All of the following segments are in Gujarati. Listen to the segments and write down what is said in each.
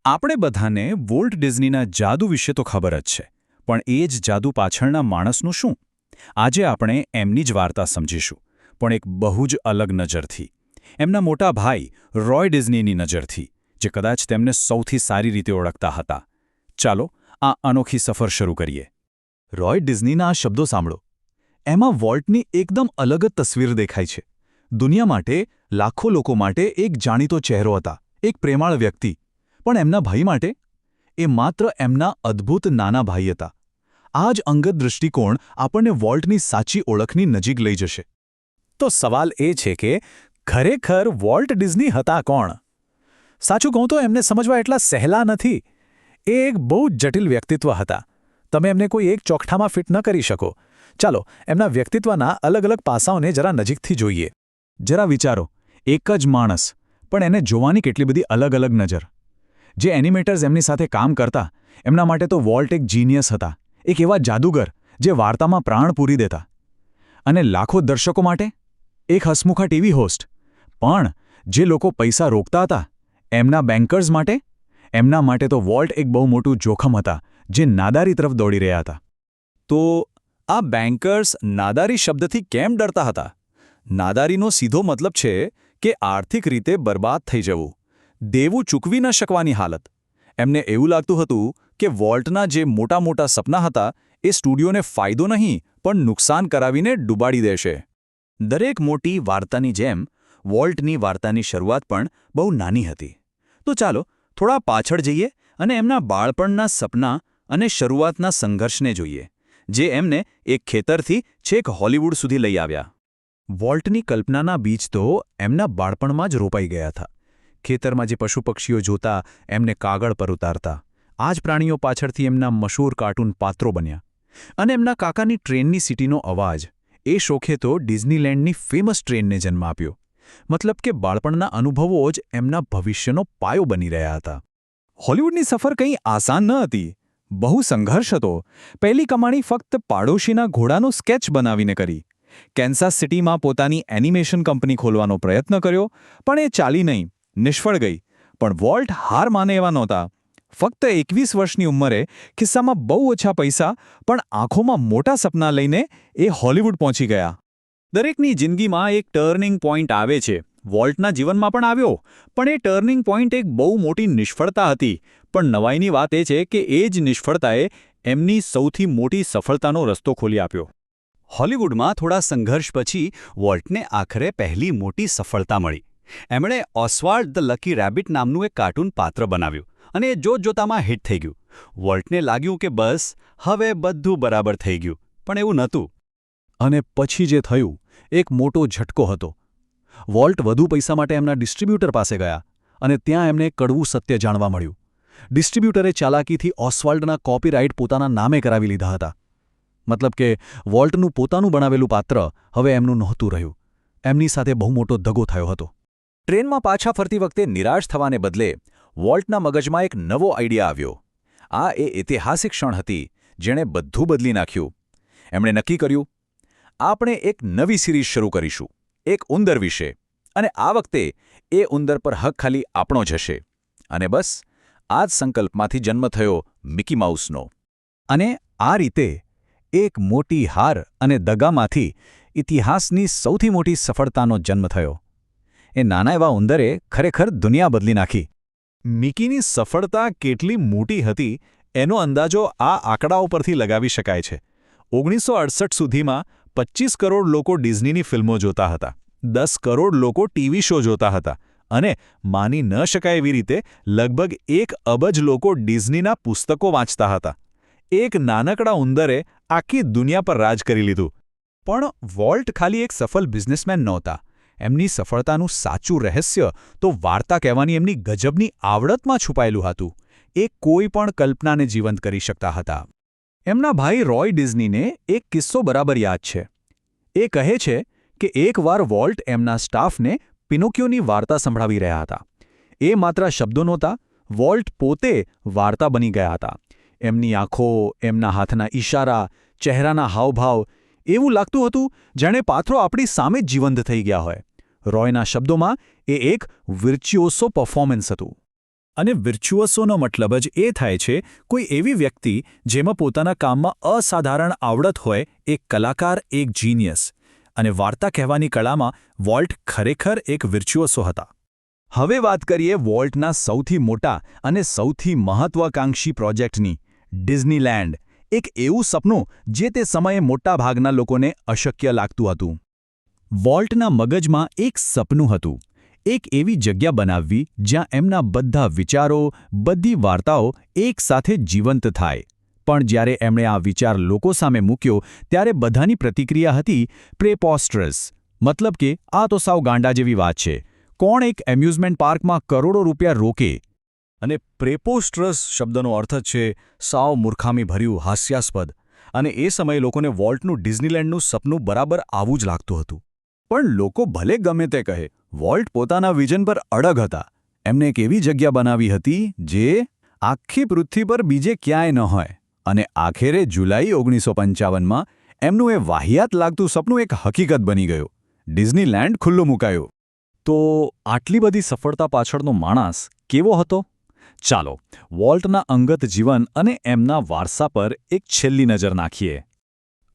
આપણે બધાને વોલ્ટ ડિઝનીના જાદુ વિશે તો ખબર જ છે, પણ એ જ જાદુ પાછળના માણસનું શું? આજે આપણે એમની જ વાર્તા સમજીશું, પણ એક બહુ જ અલગ નજરથી. એમના મોટા ભાઈ રોય ડિઝનીની નજરથી, જે કદાચ તેમને સૌથી સારી રીતે ઓળખતા હતા. ચાલો આ અનોખી સફર શરૂ કરીએ. રોય ડિઝનીના આ શબ્દો સાંભળો. એમાં વોલ્ટની એકદમ અલગ જ તસવીર દેખાય છે. દુનિયા માટે, લાખો લોકો માટે એક જાણીતો ચહેરો હતા, એક પ્રેમાળ વ્યક્તિ. પણ એમના ભાઈ માટે? એ માત્ર એમના અદ્ભુત નાના ભાઈ હતા. આ જ અંગત દૃષ્ટિકોણ આપણને વોલ્ટની સાચી ઓળખની નજીક લઈ જશે. તો સવાલ એ છે કે ખરેખર વોલ્ટ ડિઝની હતા કોણ? સાચું કહું તો એમને સમજવા એટલા સહેલા નથી. એ એક બહુ જ જટિલ વ્યક્તિત્વ હતા. તમે એમને કોઈ એક ચોકઠામાં ફિટ ન કરી શકો. ચાલો એમના વ્યક્તિત્વના અલગ અલગ પાસાઓને જરા નજીકથી જોઈએ. જરા વિચારો, એક જ માણસ, પણ એને જોવાની કેટલી બધી અલગ અલગ નજર. જે એનિમેટર્સ એમની સાથે કામ કરતા, એમના માટે તો વોલ્ટ એક જીનિયસ હતા, એક એવા જાદુગર જે વાર્તામાં પ્રાણ પૂરી દેતા. અને લાખો દર્શકો માટે એક હસમુખા ટીવી હોસ્ટ. પણ જે લોકો પૈસા રોકતા હતા, એમના બેન્કર્સ માટે તો વોલ્ટ એક બહુ મોટું જોખમ હતા, જે નાદારી તરફ દોડી રહ્યા હતા. તો આ બેન્કર્સ નાદારી શબ્દથી કેમ ડરતા હતા? નાદારીનો સીધો મતલબ છે કે આર્થિક રીતે બરબાદ થઈ જવું, દેવું ચૂકવી ન શકવાની હાલત. એમને એવું લાગતું હતું કે વોલ્ટના જે મોટા મોટા સપના હતા એ સ્ટુડિયોને ફાયદો નહીં પણ નુકસાન કરાવીને ડૂબાડી દેશે. દરેક મોટી વાર્તાની જેમ વોલ્ટની વાર્તાની શરૂઆત પણ બહુ નાની હતી. તો ચાલો થોડા પાછળ જઈએ અને એમના બાળપણના સપના અને શરૂઆતના સંઘર્ષને જોઈએ, જે એમને એક ખેતરથી છેક હોલિવૂડ સુધી લઈ આવ્યા. વોલ્ટની કલ્પનાના બીજ તો એમના બાળપણમાં જ રોપાઈ ગયા હતા. ખેતરમાં જે પશુપક્ષીઓ જોતા એમને કાગળ પર ઉતારતા, આ જ પ્રાણીઓ પાછળથી એમના મશહૂર કાર્ટૂન પાત્રો બન્યા. અને એમના કાકાની ટ્રેનની સીટીનો અવાજ, એ શોખે તો ડિઝનીલેન્ડની ફેમસ ટ્રેનને જન્મ આપ્યો. મતલબ કે બાળપણના અનુભવો જ એમના ભવિષ્યનો પાયો બની રહ્યા હતા. હોલિવૂડની સફર કંઈ આસાન ન હતી. બહુ સંઘર્ષ હતો. પહેલી કમાણી ફક્ત પાડોશીના ઘોડાનો સ્કેચ બનાવીને કરી. કેન્સાસ સિટીમાં પોતાની એનિમેશન કંપની ખોલવાનો પ્રયત્ન કર્યો, પણ એ ચાલી નહીં, નિષ્ફળ ગઈ. પણ વોલ્ટ હાર માને એવા નહોતા. ફક્ત 21 વર્ષની ઉંમરે, ખિસ્સામાં બહુ ઓછા પૈસા, પણ આંખોમાં મોટા સપના લઈને એ હોલિવૂડ પહોંચી ગયા. દરેકની જિંદગીમાં એક ટર્નિંગ પોઈન્ટ આવે છે. વોલ્ટના જીવનમાં પણ આવ્યો, પણ એ ટર્નિંગ પોઈન્ટ એક બહુ મોટી નિષ્ફળતા હતી. પણ નવાઈની વાત એ છે કે એ જ નિષ્ફળતાએ એમની સૌથી મોટી સફળતાનો રસ્તો ખોલી આપ્યો. હોલિવૂડમાં થોડા સંઘર્ષ પછી વોલ્ટને આખરે પહેલી મોટી સફળતા મળી. એમણે ઓસ્વાલ્ડ ધ લકી રેબિટ નામનું એક કાર્ટૂન પાત્ર બનાવ્યું અને એ જોતજોતામાં હિટ થઈ ગયું. વોલ્ટને લાગ્યું કે બસ હવે બધું બરાબર થઈ ગયું, પણ એવું નહોતું. અને પછી જે થયું, એક મોટો ઝટકો હતો. વોલ્ટ વધુ પૈસા માટે એમના ડિસ્ટ્રીબ્યુટર પાસે ગયા અને ત્યાં એમને કડવું સત્ય જાણવા મળ્યું. ડિસ્ટ્રીબ્યુટરે ચાલાકીથી ઓસ્વાલ્ડના કોપીરાઇટ પોતાના નામે કરાવી લીધા હતા. મતલબ કે વોલ્ટનું પોતાનું બનાવેલું પાત્ર હવે એમનું નહોતું રહ્યું. એમની સાથે બહુ મોટો દગો થયો હતો. ટ્રેનમાં પાછા ફરતી વખતે નિરાશ થવાને બદલે વોલ્ટના મગજમાં એક નવો આઈડિયા આવ્યો. આ એ ઐતિહાસિક ક્ષણ હતી જેણે બધું બદલી નાખ્યું. એમણે નક્કી કર્યું, આપણે એક નવી સિરીઝ શરૂ કરીશું, એક ઉંદર વિશે. અને આ વખતે એ ઉંદર પર હક ખાલી આપણો જ હશે. અને બસ આ જ સંકલ્પમાંથી જન્મ થયો મિકી માઉસનો. અને આ રીતે એક મોટી હાર અને દગામાંથી ઇતિહાસની સૌથી મોટી સફળતાનો જન્મ થયો. એ નાના એવા ઉંદરે ખરેખર દુનિયા બદલી નાખી. મિકીની સફળતા કેટલી મોટી હતી એનો અંદાજો આ આંકડાઓ પરથી લગાવી શકાય છે. 1968 સુધીમાં 25 કરોડ લોકો ડિઝનીની ફિલ્મો જોતા હતા, 10 કરોડ લોકો ટીવી શો જોતા હતા, અને માની ન શકાય એવી રીતે લગભગ 1 અબજ લોકો ડિઝનીના પુસ્તકો વાંચતા હતા. એક નાનકડા ઉંદરે આખી દુનિયા પર રાજ કરી લીધું. પણ વોલ્ટ ખાલી એક સફળ બિઝનેસમેન નહોતા. એમની સફળતાનું સાચું રહસ્ય તો વાર્તા કહેવાની એમની ગજબની આવડતમાં છુપાયેલું હતું. એ કોઈ પણ કલ્પનાને જીવંત કરી શકતા હતા. એમના ભાઈ રોય ડિઝનીને એક કિસ્સો બરાબર યાદ છે. એ કહે છે કે એકવાર વોલ્ટ એમના સ્ટાફને પિનોકિયોની વાર્તા સંભળાવી રહ્યા હતા. એ માત્ર શબ્દો નહોતા, વોલ્ટ પોતે વાર્તા બની ગયા હતા. એમની આંખો, એમના હાથના ઈશારા, ચહેરાના હાવભાવ, એવું લાગતું હતું જાણે પાત્રો આપણી સામે જ જીવંત થઈ ગયા હોય. રોયના શબ્દોમાં એ એક વિર્ચ્યુઓસો પરફોર્મન્સ હતું. અને વિર્ચ્યુઅસોનો મતલબ જ એ થાય છે કોઈ એવી વ્યક્તિ જેમાં પોતાના કામમાં અસાધારણ આવડત હોય, એક કલાકાર, એક જીનિયસ. અને વાર્તા કહેવાની કળામાં વોલ્ટ ખરેખર એક વિર્ચ્યુઅસો હતા. હવે વાત કરીએ વોલ્ટના સૌથી મોટા અને સૌથી મહત્વાકાંક્ષી પ્રોજેક્ટની, ડિઝનીલેન્ડ. એક એવું સપનું જે તે સમયે મોટાભાગના લોકોને અશક્ય લાગતું હતું. વોલ્ટના મગજમાં એક સપનું હતું, એક એવી જગ્યા બનાવવી જ્યાં એમના બધા વિચારો, બધી વાર્તાઓ એકસાથે જીવંત થાય. પણ જ્યારે એમણે આ વિચાર લોકો સામે મૂક્યો ત્યારે બધાની પ્રતિક્રિયા હતી પ્રેપોસ્ટરસ. મતલબ કે આ તો સાવ ગાંડા જેવી વાત છે. કોણ એક એમ્યુઝમેન્ટ પાર્કમાં કરોડો રૂપિયા રોકે? અને પ્રેપોસ્ટરસ શબ્દનો અર્થ જ છે સાવ મૂર્ખામીભર્યું, હાસ્યાસ્પદ. અને એ સમયે લોકોને વોલ્ટનું ડિઝનીલેન્ડનું સપનું બરાબર આવું જ લાગતું હતું. પણ લોકો ભલે ગમે તે કહે, વોલ્ટ પોતાના વિઝન પર અડગ હતા. એમને એક એવી જગ્યા બનાવી હતી જે આખી પૃથ્વી પર બીજે ક્યાંય ન હોય. અને આખરે જુલાઈ 1955માં એમનું એ વાહિયાત લાગતું સપનું એક હકીકત બની ગયું. ડિઝનીલેન્ડ ખુલ્લું મુકાયું. તો આટલી બધી સફળતા પાછળનો માણસ કેવો હતો? ચાલો, વોલ્ટના અંગત જીવન અને એમના વારસા પર એક છેલ્લી નજર નાખીએ.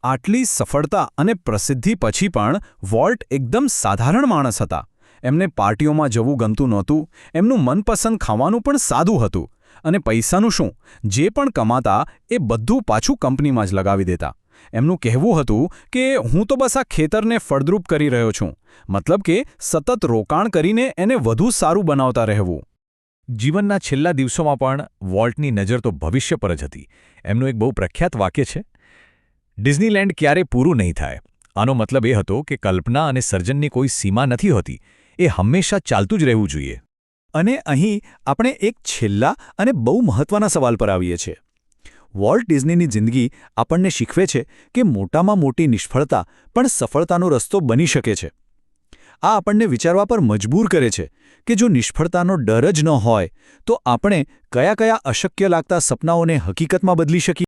આટલી સફળતા અને પ્રસિદ્ધિ પછી પણ વોલ્ટ એકદમ સાધારણ માણસ હતા. એમને પાર્ટીઓમાં જવું ગમતું નહોતું, એમનું મનપસંદ ખાવાનું પણ સાદું હતું. અને પૈસાનું શું? જે પણ કમાતા એ બધું પાછું કંપનીમાં જ લગાવી દેતા. એમનું કહેવું હતું કે હું તો બસ આ ખેતરને ફળદ્રુપ કરી રહ્યો છું. મતલબ કે સતત રોકાણ કરીને એને વધુ સારું બનાવતા રહેવું. જીવનના છેલ્લા દિવસોમાં પણ વોલ્ટની નજર તો ભવિષ્ય પર જ હતી. એમનું એક બહુ પ્રખ્યાત વાક્ય છે, ડિઝનીલેન્ડ ક્યારેય પૂરું નહીં થાય. આનો મતલબ એ હતો કે કલ્પના અને સર્જનની કોઈ સીમા નથી હોતી. એ હંમેશા ચાલતું જ રહેવું જોઈએ. અને અહીં આપણે એક છેલ્લા અને બહુ મહત્વના સવાલ પર આવીએ છીએ. વોલ્ટ ડિઝનીની જિંદગી આપણને શીખવે છે કે મોટામાં મોટી નિષ્ફળતા પણ સફળતાનો રસ્તો બની શકે છે. આ આપણને વિચારવા પર મજબૂર કરે છે કે જો નિષ્ફળતાનો ડર જ ન હોય તો આપણે કયા કયા અશક્ય લાગતા સપનાઓને હકીકતમાં બદલી શકીએ.